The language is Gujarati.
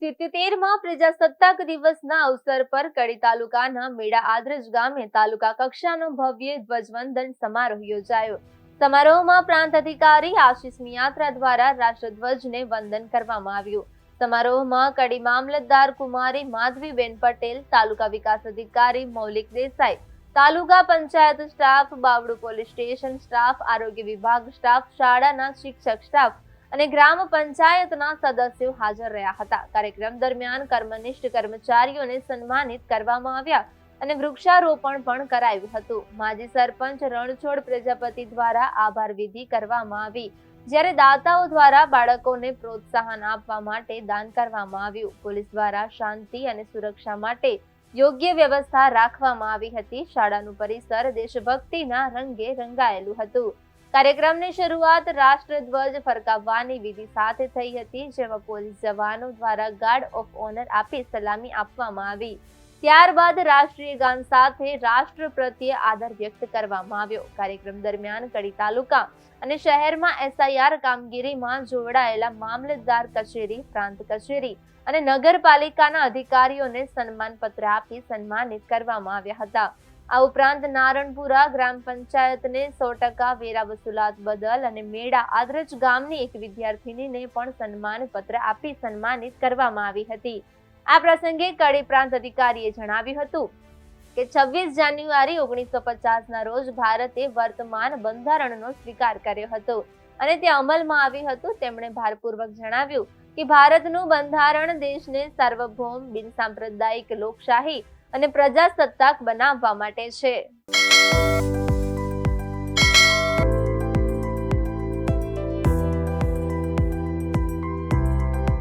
77માં પ્રજાસત્તાક દિવસના અવસર પર કડી તાલુકાના મેડા આદરજ ગામે તાલુકા કક્ષાનો ભવ્ય ધ્વજવંદન સમારોહ યોજાયો. સમારોહમાં પ્રાંત અધિકારી આશિષ મિયાત્રા દ્વારા રાષ્ટ્રધ્વજને વંદન કરવામાં આવ્યું. સમારોહમાં કડી મામલતદાર કુમારી માધવીબેન પટેલ, તાલુકા વિકાસ અધિકારી Maulik Desai, taluka panchayat staff, Bavdu police station staff, આરોગ્ય વિભાગ સ્ટાફ, શાળાના શિક્ષક સ્ટાફ અને ગ્રામ પંચાયતના સદસ્યો હાજર રહ્યા હતા. કાર્યક્રમ દરમિયાન કર્મનિષ્ઠ કર્મચારીઓને સન્માનિત કરવામાં આવ્યા અને વૃક્ષારોપણ પણ કરાયું હતું. માજી સરપંચ રણછોડ પ્રજાપતિ દ્વારા આભાર વિધિ કરવામાં આવી, જ્યારે દાતાઓ દ્વારા બાળકોને પ્રોત્સાહન આપવા માટે દાન કરવામાં આવ્યું. પોલીસ દ્વારા શાંતિ અને સુરક્ષા માટે યોગ્ય વ્યવસ્થા રાખવામાં આવી હતી. શાળાનું પરિસર દેશભક્તિના રંગે રંગાયેલું હતું. કાર્યક્રમની શરૂઆત રાષ્ટ્રધ્વજ ફરકાવવાની વિધિ સાથે થઈ હતી, જેમાં પોલીસ જવાનો દ્વારા ગાર્ડ ઓફ ઓનર આપી સલામી આપવામાં આવી. ત્યારબાદ રાષ્ટ્રીય ગાન સાથે રાષ્ટ્ર પ્રત્યે આદર વ્યક્ત કરવામાં આવ્યો. કાર્યક્રમ દરમિયાન કડી તાલુકા અને શહેરમાં એસઆઈઆર કામગીરીમાં જોડાયેલા મામલતદાર કચેરી, પ્રાંત કચેરી અને નગરપાલિકાના અધિકારીઓને સન્માનપત્ર આપી સન્માનિત કરવામાં આવ્યા હતા. આ ઉપરાંત નારણપુરા ગ્રામ પંચાયતને 100% વેરા વસૂલાત બદલ અને મેડા આદરજ ગામની એક વિદ્યાર્થીનીને પણ સન્માનપત્ર આપી સન્માનિત કરવામાં આવી હતી. આ પ્રસંગે કડી પ્રાંત અધિકારીએ જણાવ્યું હતું કે 26 જાન્યુઆરી 1950ના રોજ ભારતે વર્તમાન બંધારણનો સ્વીકાર કર્યો હતો અને તે અમલમાં આવ્યું હતું. તેમણે ભારપૂર્વક જણાવ્યું કે ભારતનું બંધારણ દેશને સાર્વભૌમ, બિનસાંપ્રદાયિક, લોકશાહી અને પ્રજાસત્તાક બનાવવા માટે છે.